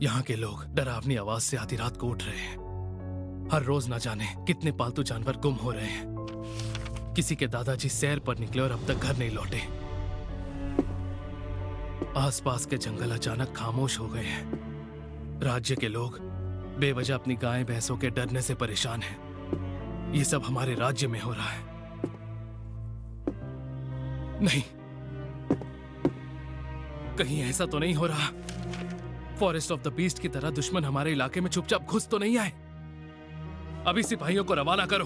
यहाँ के लोग डरावनी आवाज से आधी रात को उठ रहे हैं। हर रोज न जाने कितने पालतू जानवर गुम हो रहे हैं। किसी के दादाजी सैर पर निकले और अब तक घर नहीं लौटे। आसपास के जंगल अचानक खामोश हो गए हैं। राज्य के लोग बेवजह अपनी गायें भैंसों के डरने से परेशान हैं। ये सब हमारे राज्य में हो रहा है। नहीं, कहीं ऐसा तो नहीं हो रहा फॉरेस्ट ऑफ द बीस्ट की तरह दुश्मन हमारे इलाके में चुपचाप घुस तो नहीं आए? अभी सिपाहियों को रवाना करो।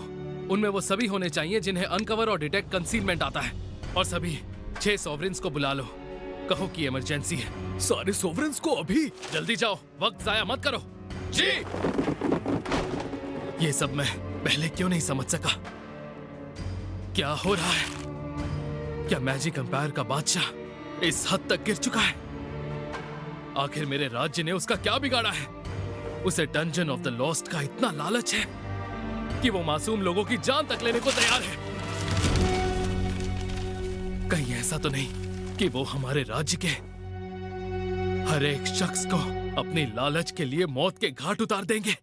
उनमें वो सभी होने चाहिए जिन्हें अनकवर और डिटेक्ट कंसीलमेंट आता है। और सभी 6 सॉवरेन्स को बुला लो। कहो कि इमरजेंसी है। सारे सॉवरेन्स को अभी? जल्दी जाओ, वक्त जाया मत करो। जी। ये सब मैं पहले क्यों नहीं समझ सका? क्या हो रहा है? क्या मैजिक एम्पायर का बादशाह इस हद तक गिर चुका है? आखिर मेरे राज्य ने उसका क्या बिगाड़ा है? उसे डंजन ऑफ द लॉस्ट का इतना लालच है कि वो मासूम लोगों की जान तक लेने को तैयार है। कहीं ऐसा तो नहीं कि वो हमारे राज्य के हर एक शख्स को अपनी लालच के लिए मौत के घाट उतार देंगे?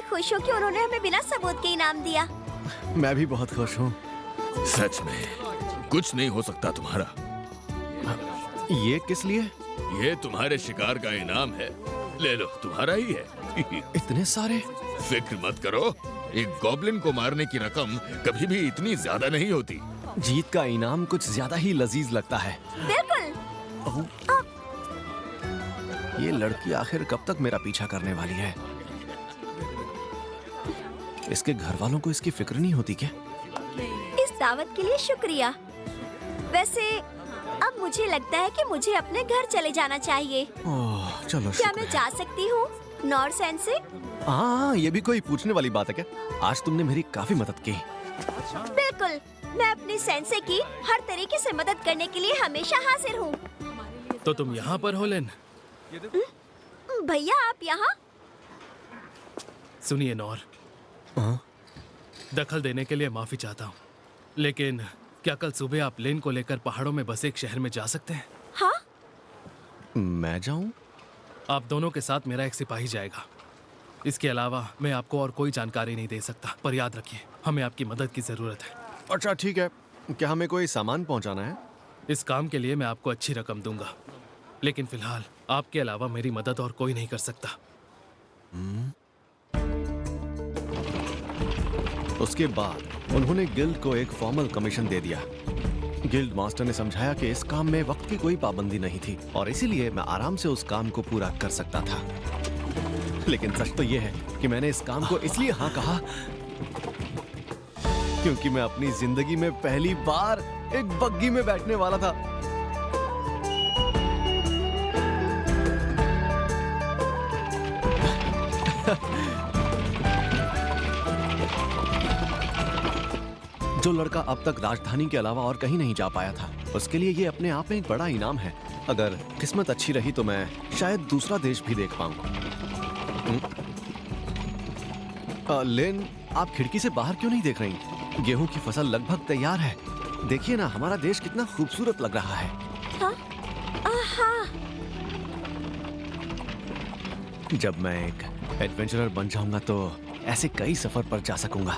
खुश हूँ कि उन्होंने हमें बिना सबूत के इनाम दिया। मैं भी बहुत खुश हूँ। सच में कुछ नहीं हो सकता तुम्हारा। ये किस लिए? ये तुम्हारे शिकार का इनाम है। ले लो, तुम्हारा ही है। इतने सारे? फिक्र मत करो, एक गॉब्लिन को मारने की रकम कभी भी इतनी ज्यादा नहीं होती। जीत का इनाम कुछ ज्यादा ही लजीज लगता है। बिल्कुल। ये लड़की आखिर कब तक मेरा पीछा करने वाली है? इसके घर वालों को इसकी फिक्र नहीं होती क्या? इस दावत के लिए शुक्रिया। वैसे अब मुझे लगता है कि मुझे अपने घर चले जाना चाहिए। ओह, चलो। क्या मैं जा सकती हूँ नॉर सेंसे? हाँ, ये भी कोई पूछने वाली बात है क्या? आज तुमने मेरी काफी मदद की। बिल्कुल, मैं अपने सेंसे की हर तरीके से मदद करने के लिए हमेशा हाजिर हूँ। तो तुम यहाँ पर हो लेन? भैया आप यहाँ? सुनिए नॉर, दखल देने के लिए माफी चाहता हूँ, लेकिन क्या कल सुबह आप लेन को लेकर पहाड़ों में बसे एक शहर में जा सकते हैं? हाँ? मैं जाऊँ? आप दोनों के साथ मेरा एक सिपाही जाएगा। इसके अलावा मैं आपको और कोई जानकारी नहीं दे सकता, पर याद रखिए हमें आपकी मदद की जरूरत है। अच्छा ठीक है। क्या हमें कोई सामान पहुंचाना है? इस काम के लिए मैं आपको अच्छी रकम दूंगा, लेकिन फिलहाल आपके अलावा मेरी मदद और कोई नहीं कर सकता। उसके बाद उन्होंने गिल्ड को एक फॉर्मल कमीशन दे दिया। गिल्ड मास्टर ने समझाया कि इस काम में वक्त की कोई पाबंदी नहीं थी और इसीलिए मैं आराम से उस काम को पूरा कर सकता था। लेकिन सच तो यह है कि मैंने इस काम को इसलिए हाँ कहा क्योंकि मैं अपनी जिंदगी में पहली बार एक बग्गी में बैठने वाला था। जो लड़का अब तक राजधानी के अलावा और कहीं नहीं जा पाया था, उसके लिए ये अपने आप में एक बड़ा इनाम है। अगर किस्मत अच्छी रही तो मैं शायद दूसरा देश भी देख पाऊं। लेन, आप खिड़की से बाहर क्यों नहीं देख रही? गेहूं की फसल लगभग तैयार है। देखिए ना, हमारा देश कितना खूबसूरत लग रहा है। हाँ? हाँ। जब मैं एक एडवेंचरर बन जाऊंगा तो ऐसे कई सफर पर जा सकूंगा।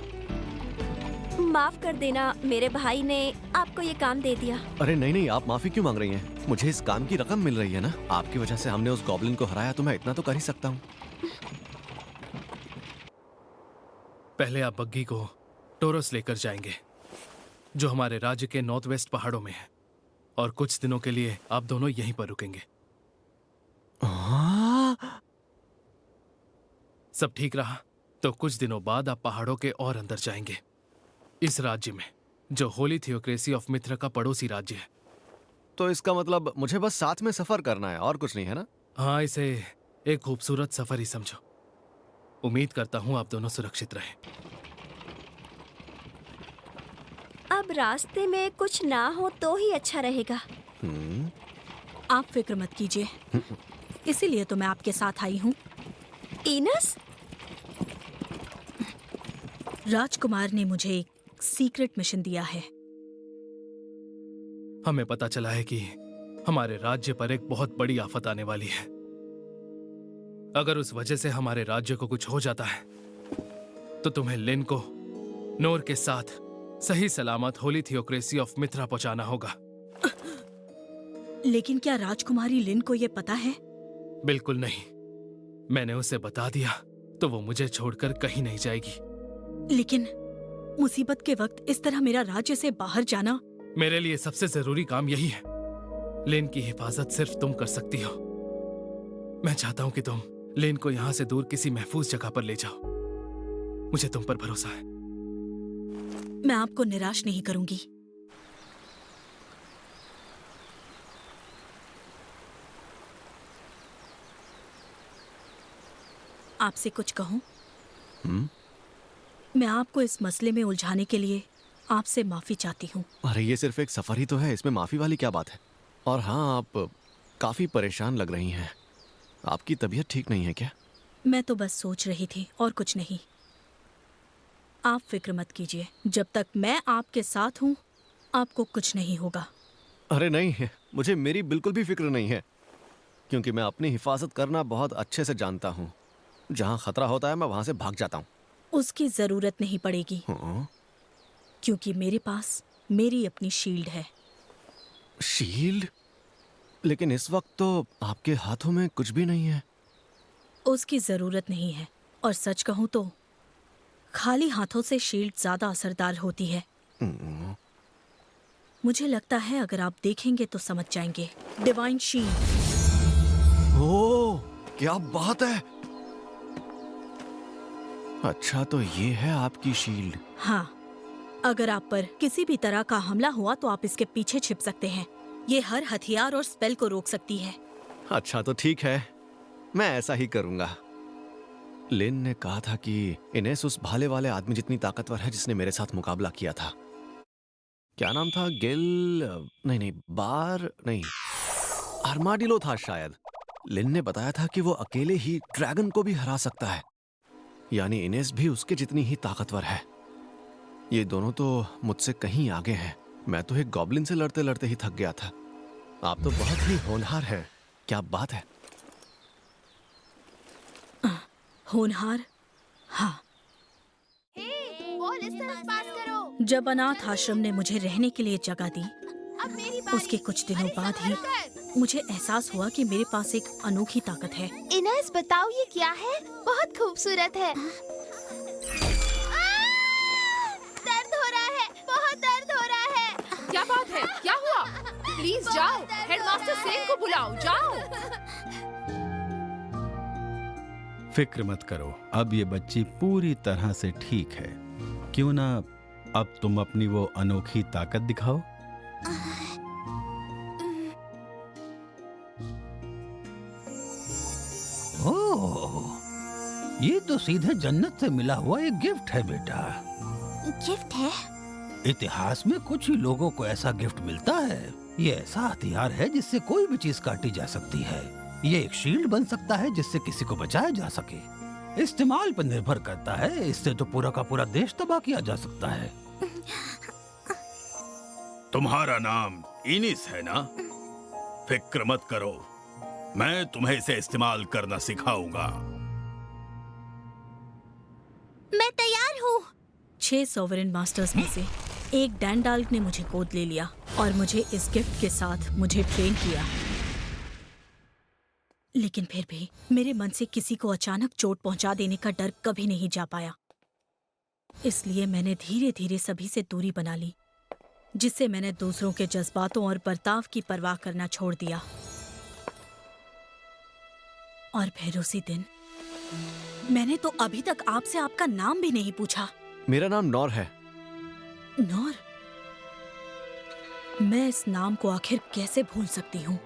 माफ कर देना, मेरे भाई ने आपको ये काम दे दिया। अरे नहीं नहीं, आप माफी क्यों मांग रही हैं? मुझे इस काम की रकम मिल रही है ना। आपकी वजह से हमने उस गॉब्लिन को हराया तो मैं इतना तो कर ही सकता हूँ। पहले आप बग्गी को टोरस लेकर जाएंगे, जो हमारे राज्य के नॉर्थ वेस्ट पहाड़ों में है, और कुछ दिनों के लिए आप दोनों यहीं पर रुकेंगे। सब ठीक रहा तो कुछ दिनों बाद आप पहाड़ों के और अंदर जाएंगे, इस राज्य में, जो होली थियोक्रेसी ऑफ मित्र का पड़ोसी राज्य है। तो इसका मतलब मुझे बस साथ में सफर करना है और कुछ नहीं, है ना? हाँ, इसे एक खूबसूरत सफर ही समझो। उम्मीद करता हूँ आप दोनों सुरक्षित रहें। अब रास्ते में कुछ ना हो तो ही अच्छा रहेगा। आप फिक्र मत कीजिए, इसीलिए तो मैं आपके साथ आई हूँ। इनस? राजकुमार ने मुझे एक सीक्रेट मिशन दिया है। हमें पता चला है कि हमारे राज्य पर एक बहुत बड़ी आफत आने वाली है। अगर उस वजह से हमारे राज्य को कुछ हो जाता है तो तुम्हें लिन को नोर के साथ सही सलामत होली थियोक्रेसी ऑफ मित्रा पहुंचाना होगा। लेकिन क्या राजकुमारी लिन को ये पता है? बिल्कुल नहीं। मैंने उसे बता दिया तो वो मुझे छोड़कर कहीं नहीं जाएगी। लेकिन मुसीबत के वक्त इस तरह मेरा राज्य से बाहर जाना मेरे लिए सबसे जरूरी काम यही है। लिन की हिफाजत सिर्फ तुम कर सकती हो। मैं चाहता हूं कि तुम लिन को यहां से दूर किसी महफूज जगह पर ले जाओ। मुझे तुम पर भरोसा है। मैं आपको निराश नहीं करूंगी। आपसे कुछ कहूं? मैं आपको इस मसले में उलझाने के लिए आपसे माफी चाहती हूँ। अरे ये सिर्फ एक सफर ही तो है, इसमें माफी वाली क्या बात है? और हाँ, आप काफी परेशान लग रही हैं। आपकी तबीयत ठीक नहीं है क्या? मैं तो बस सोच रही थी और कुछ नहीं। आप फिक्र मत कीजिए, जब तक मैं आपके साथ हूँ आपको कुछ नहीं होगा। अरे नहीं, मुझे मेरी बिल्कुल भी फिक्र नहीं है, क्योंकि मैं अपनी हिफाजत करना बहुत अच्छे से जानता हूँ। जहाँ खतरा होता है मैं वहां से भाग जाता हूँ। उसकी जरूरत नहीं पड़ेगी, क्योंकि मेरे पास मेरी अपनी शील्ड है। शील्ड? लेकिन इस वक्त तो आपके हाथों में कुछ भी नहीं है। उसकी जरूरत नहीं है, और सच कहूं तो खाली हाथों से शील्ड ज्यादा असरदार होती है। मुझे लगता है अगर आप देखेंगे तो समझ जाएंगे। Divine shield. ओह, क्या बात है! अच्छा, तो ये है आपकी शील्ड। हाँ, अगर आप पर किसी भी तरह का हमला हुआ तो आप इसके पीछे छिप सकते हैं। ये हर हथियार और स्पेल को रोक सकती है। अच्छा तो ठीक है, मैं ऐसा ही करूंगा। लिन ने कहा था कि इनेस उस भाले वाले आदमी जितनी ताकतवर है जिसने मेरे साथ मुकाबला किया था। क्या नाम था? आर्माडिलो था शायद। लिन ने बताया था कि वो अकेले ही ड्रैगन को भी हरा सकता है, यानी इनेस भी उसके जितनी ही ताकतवर है। ये दोनों तो मुझसे कहीं आगे हैं। मैं तो एक गॉब्लिन से लड़ते लड़ते ही थक गया था। आप तो बहुत ही होनहार हैं। क्या बात है! होनहार? हाँ। बॉल इस तरफ पास करो। जब अनाथ आश्रम ने मुझे रहने के लिए जगह दी, अब मेरी बारी। उसके कुछ दिनों बाद ही मुझे एहसास हुआ कि मेरे पास एक अनोखी ताकत है। इनेस, बताओ ये क्या है? बहुत खूबसूरत है। दर्द हो रहा है, बहुत दर्द हो रहा है। क्या बात है? क्या हुआ? प्लीज जाओ, हेडमास्टर सेन को बुलाओ, जाओ। फिक्र मत करो, अब ये बच्ची पूरी तरह से ठीक है। क्यों ना अब तुम अपनी वो अनोखी ताकत दिखाओ। ओह, ये तो सीधे जन्नत से मिला हुआ एक गिफ्ट है बेटा। गिफ्ट है? इतिहास में कुछ ही लोगों को ऐसा गिफ्ट मिलता है। ये ऐसा हथियार है जिससे कोई भी चीज काटी जा सकती है। ये एक शील्ड बन सकता है जिससे किसी को बचाया जा सके। इस्तेमाल पर निर्भर करता है, इससे तो पूरा का पूरा देश तबाह किया जा सकता है। तुम्हारा नाम इनिस है ना? फिक्र मत करो, मैं तुम्हें इसे इस्तेमाल करना सिखाऊंगा। मैं तैयार हूँ। 6 सॉवरेन मास्टर्स में से एक डैंडाल्क ने मुझे गोद ले लिया और मुझे इस गिफ्ट के साथ मुझे ट्रेन किया। लेकिन फिर भी मेरे मन से किसी को अचानक चोट पहुंचा देने का डर कभी नहीं जा पाया। इसलिए मैंने धीरे धीरे सभी से दूरी बना ली, जिससे मैंने दूसरों के जज्बातों और बर्ताव की परवाह करना छोड़ दिया। और फिर उसी दिन मैंने तो अभी तक आपसे आपका नाम भी नहीं पूछा। मेरा नाम नौर है। नौर? मैं इस नाम को आखिर कैसे भूल सकती हूँ?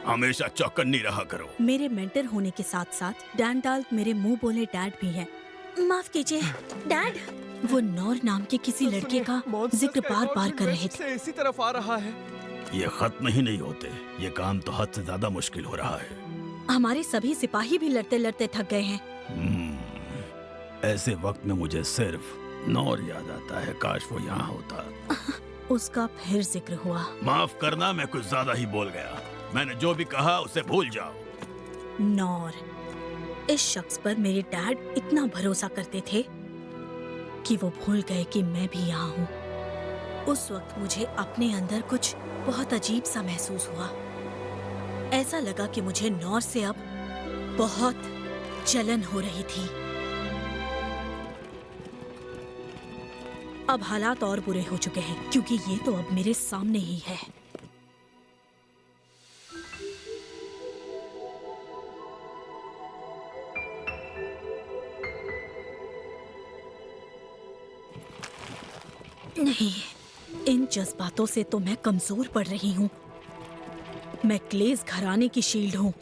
हमेशा चौकन्नी रहा करो। मेरे मेंटर होने के साथ साथ डैंडाल्क मेरे मुंह बोले डैड भी हैं। माफ कीजिए डैड। वो नौर नाम के किसी लड़के का जिक्र बार बार कर रहे थे। इसी तरफ आ रहा है। ये खत्म ही नहीं होते। ये काम तो हद से ज्यादा मुश्किल हो रहा है। हमारे सभी सिपाही भी लड़ते लड़ते थक गए हैं। ऐसे वक्त में मुझे सिर्फ नौर याद आता है। काश वो यहाँ होता। उसका फिर जिक्र हुआ। माफ करना, मैं कुछ ज्यादा ही बोल गया। मैंने जो भी कहा उसे भूल जाओ। नौर, इस शख्स पर मेरे डैड इतना भरोसा करते थे कि वो भूल गए कि मैं भी यहाँ हूँ। उस वक्त मुझे अपने अंदर कुछ बहुत अजीब सा महसूस हुआ। ऐसा लगा कि मुझे नौर से अब बहुत जलन हो रही थी। अब हालात और बुरे हो चुके हैं क्योंकि ये तो अब मेरे सामने ही है। नहीं, इन जज्बातों से तो मैं कमजोर पड़ रही हूँ। मैं क्लेस घराने की शील्ड हूँ।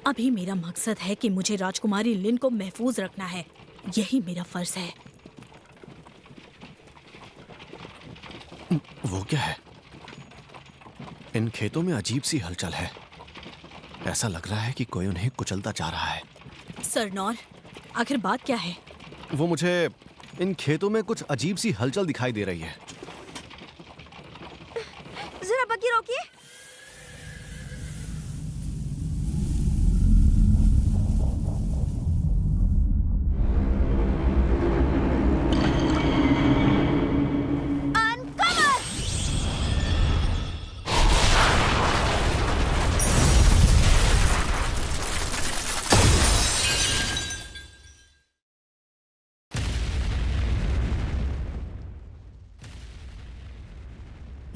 अभी मेरा मकसद है कि मुझे राजकुमारी लिन को महफूज रखना है। यही मेरा फर्ज है। वो क्या है? इन खेतों में अजीब सी हलचल है। ऐसा लग रहा है कि कोई उन्हें कुचलता जा रहा है। सर नौर, आखिर बात क्या है? वो मुझे इन खेतों में कुछ अजीब सी हलचल दिखाई दे रही है। जरा बग्गी रोकिए।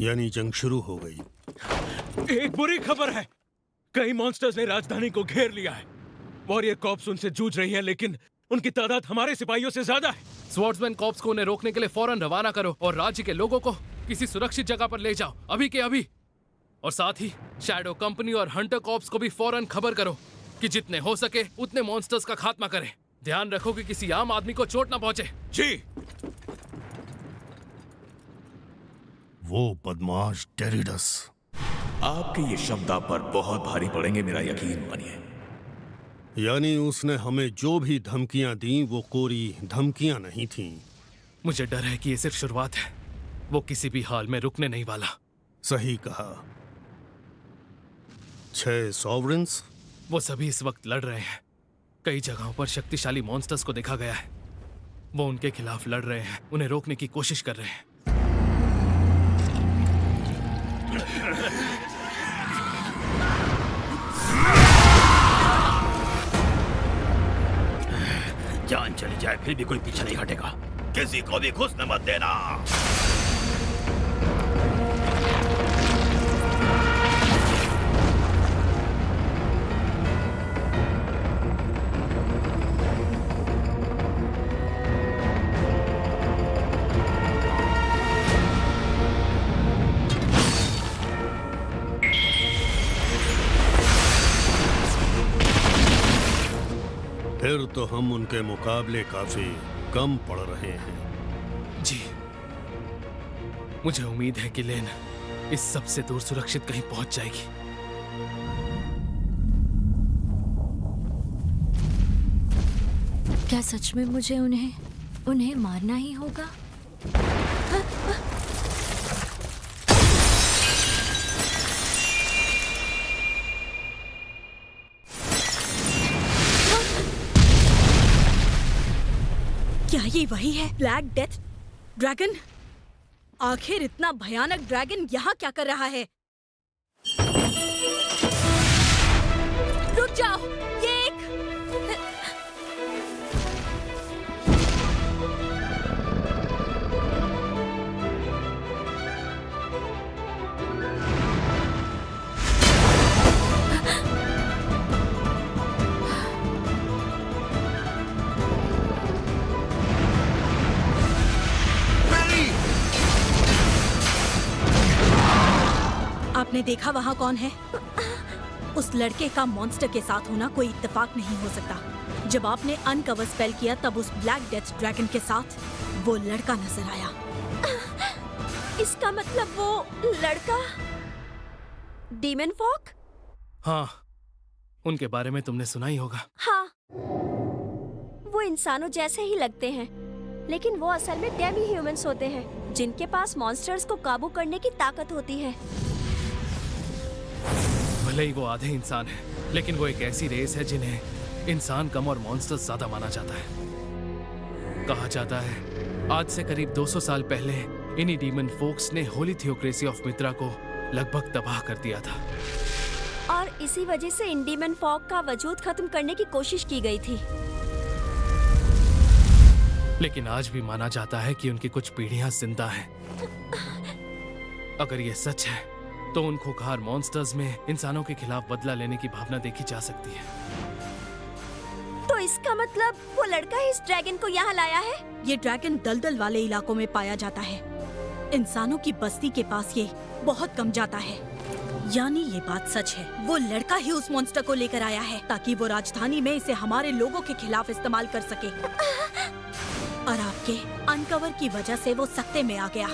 यानी जंग शुरू हो गई। एक बुरी खबर है। कई मॉन्स्टर्स ने राजधानी को घेर लिया है। वॉरियर कॉर्प्स उनसे जूझ रही है, लेकिन उनकी तादाद हमारे सिपाहियों से ज्यादा है। स्वॉर्ड्समैन कॉर्प्स को उन्हें रोकने के लिए फौरन रवाना करो और राज्य के लोगों को किसी सुरक्षित जगह पर ले जाओ, अभी के अभी। और साथ ही शैडो कंपनी और हंटर कॉर्प्स को भी फौरन खबर करो कि जितने हो सके उतने मॉन्स्टर्स का खात्मा करें। ध्यान रखो कि किसी आम आदमी को चोट ना पहुंचे। जी। वो बदमाश टेरिडस। आपके ये शब्द आप पर बहुत भारी पड़ेंगे, मेरा यकीन मानिए। यानी उसने हमें जो भी धमकियां दी वो कोरी धमकियां नहीं थीं। मुझे डर है कि ये सिर्फ शुरुआत है। वो किसी भी हाल में रुकने नहीं वाला। सही कहा। 6 सॉवरेंस? वो सभी इस वक्त लड़ रहे हैं। कई जगहों पर शक्तिशाली मॉन्स्टर्स को देखा गया है। वो उनके खिलाफ लड़ रहे हैं, उन्हें रोकने की कोशिश कर रहे हैं। जान चली जाए फिर भी कोई पीछे नहीं हटेगा। किसी को भी घुसने मत देना। तो हम उनके मुकाबले काफी कम पड़ रहे हैं। जी, मुझे उम्मीद है कि लेन इस सबसे दूर सुरक्षित कहीं पहुंच जाएगी। क्या सच में मुझे उन्हें मारना ही होगा? क्या ये वही है, ब्लैक डेथ ड्रैगन? आखिर इतना भयानक ड्रैगन यहाँ क्या कर रहा है? रुक जाओ, ये एक आपने देखा वहाँ कौन है? उस लड़के का मॉन्स्टर के साथ होना कोई इत्तेफाक नहीं हो सकता। जब आपने अनकवर स्पेल किया तब उस ब्लैक डेथ ड्रैगन के साथ वो लड़का नजर आया। इसका मतलब वो लड़का डीमन फॉक? हाँ, उनके बारे में तुमने सुना ही होगा। हाँ, वो इंसानों जैसे ही लगते हैं, लेकिन वो असल में डेमी ह्यूमंस होते हैं जिनके पास मॉन्स्टर्स को काबू करने की ताकत होती है। भले ही वो आधे इंसान है, लेकिन वो एक ऐसी रेस है जिन्हें इंसान कम और मॉन्स्टर्स ज्यादा माना जाता है। कहा जाता है आज से करीब 200 साल पहले इन्हीं डीमन फोक्स ने होली थियोक्रेसी ऑफ मित्रा को लगभग तबाह कर दिया था। और इसी वजह से इन डीमन फॉक का वजूद खत्म करने की कोशिश की गई थी। लेकिन आज भी माना जाता है कि उनकी कुछ पीढ़ियां जिंदा हैं। अगर ये सच है तो उन खूंखार मॉन्स्टर्स में इंसानों के खिलाफ बदला लेने की भावना देखी जा सकती है। तो इसका मतलब वो लड़का ही इस ड्रैगन को यहाँ लाया है? ये ड्रैगन दलदल वाले इलाकों में पाया जाता है। इंसानों की बस्ती के पास ये बहुत कम जाता है। यानी ये बात सच है, वो लड़का ही उस मॉन्स्टर को लेकर आया है ताकि वो राजधानी में इसे हमारे लोगों के खिलाफ इस्तेमाल कर सके। और आपके अनकवर की वजह से वो सख्ते में आ गया,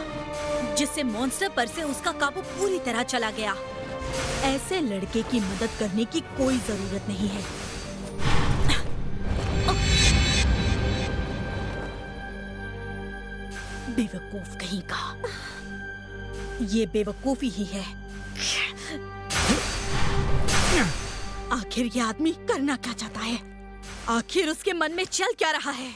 जिससे मॉन्स्टर पर से उसका काबू पूरी तरह चला गया। ऐसे लड़के की मदद करने की कोई जरूरत नहीं है। बेवकूफ कहीं का, ये बेवकूफी ही है। आखिर ये आदमी करना क्या चाहता है? आखिर उसके मन में चल क्या रहा है?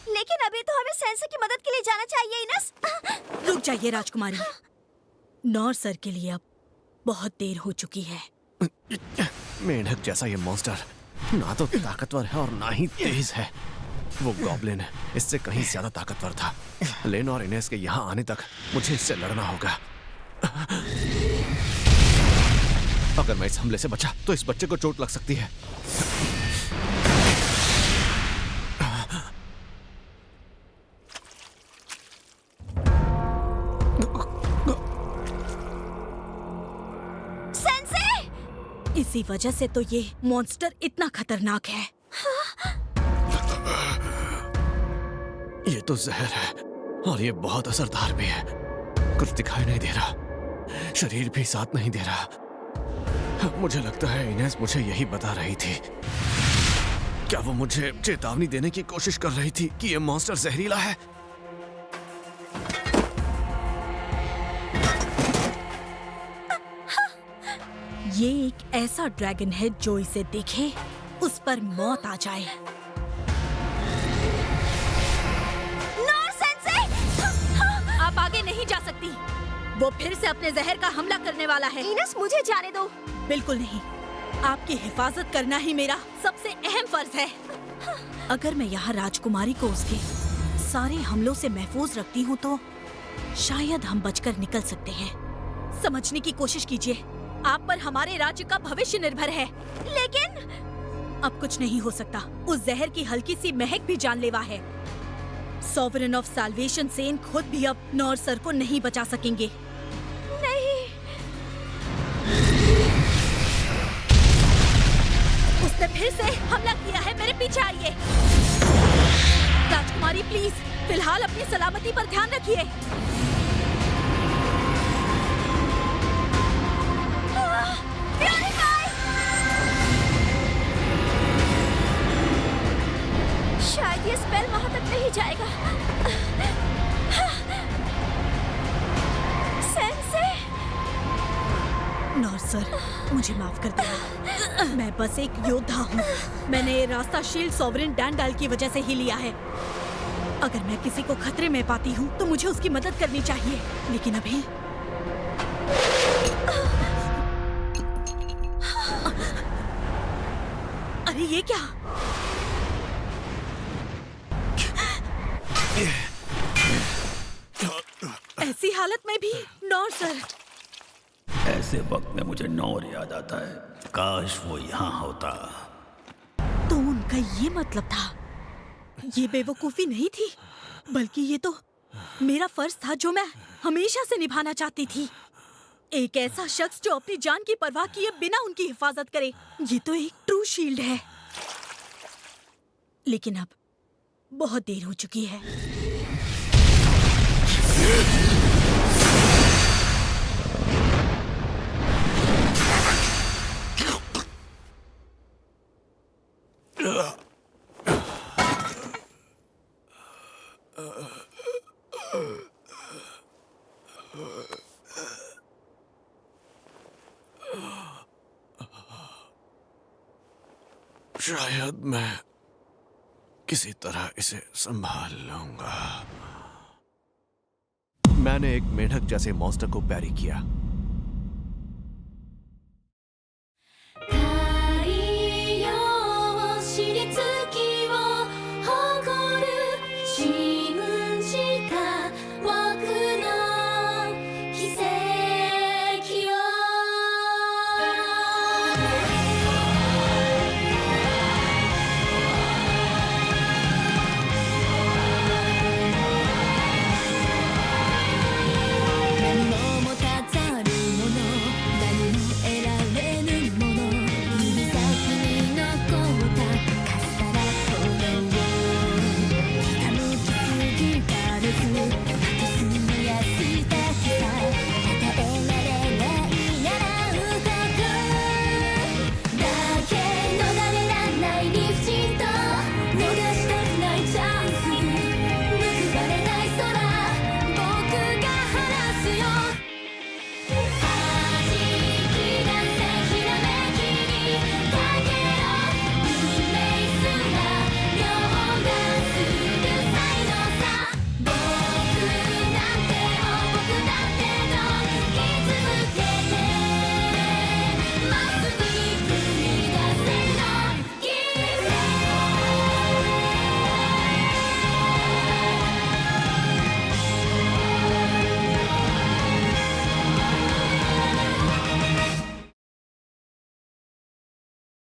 लेकिन अभी तो हमें सेंसर की मदद के लिए जाना चाहिए इनस। रुक जाइए राजकुमारी, नॉर सर के लिए अब बहुत देर हो चुकी है। मेंढक जैसा ये मॉन्स्टर ना तो ताकतवर है और ना ही तेज है। वो गॉब्लिन इससे कहीं ज्यादा ताकतवर था। लेन और इनेस के यहाँ आने तक मुझे इससे लड़ना होगा। अगर मैं इस हमले से बचा तो इस बच्चे को चोट लग सकती है। इसी वजह से तो ये मॉन्स्टर इतना खतरनाक है। ये तो जहर है और ये बहुत असरदार भी है। कुछ दिखाई नहीं दे रहा, शरीर भी साथ नहीं दे रहा। मुझे लगता है इनेस मुझे यही बता रही थी। क्या वो मुझे चेतावनी देने की कोशिश कर रही थी कि ये मॉन्स्टर जहरीला है? ये एक ऐसा ड्रैगन है जो इसे देखे उस पर मौत आ जाए। नॉर सेंसे! आप आगे नहीं जा सकती। वो फिर से अपने जहर का हमला करने वाला है। इनस, मुझे जाने दो। बिल्कुल नहीं, आपकी हिफाजत करना ही मेरा सबसे अहम फर्ज है। अगर मैं यहाँ राजकुमारी को उसके सारे हमलों से महफूज रखती हूँ तो शायद हम बचकर निकल सकते हैं। समझने की कोशिश कीजिए, आप पर हमारे राज्य का भविष्य निर्भर है। लेकिन अब कुछ नहीं हो सकता। उस जहर की हल्की सी महक भी जानलेवा है। सॉवरेन ऑफ साल्वेशन सेन खुद भी अब नॉर सर को नहीं बचा सकेंगे। नहीं। ने फिर से हमला किया है। मेरे पीछे आइए। राजकुमारी प्लीज फिलहाल अपनी सलामती पर ध्यान रखिए। शायद ये स्पेल वहां तक नहीं जाएगा। सेंसे! नॉर सर, मुझे माफ कर देना। मैं बस एक योद्धा हूँ। मैंने ये रास्ता शील्ड सॉवरेन डैंडाल की वजह से ही लिया है। अगर मैं किसी को खतरे में पाती हूँ तो मुझे उसकी मदद करनी चाहिए, लेकिन अभी अरे ये क्या? ऐसी हालत में भी नॉर सर। ऐसे वक्त में मुझे नौर याद आता है। काश वो यहाँ होता। तो उनका ये मतलब था। ये बेवकूफी नहीं थी, बल्कि ये तो मेरा फर्ज था जो मैं हमेशा से निभाना चाहती थी। एक ऐसा शख्स जो अपनी जान की परवाह किए बिना उनकी हिफाजत करे। ये तो एक ट्रू शील्ड है। लेकिन अब बहुत देर हो चुकी है। शायद मैं किसी तरह इसे संभाल लूंगा। मैंने एक मेढक जैसे मॉन्स्टर को पैरी किया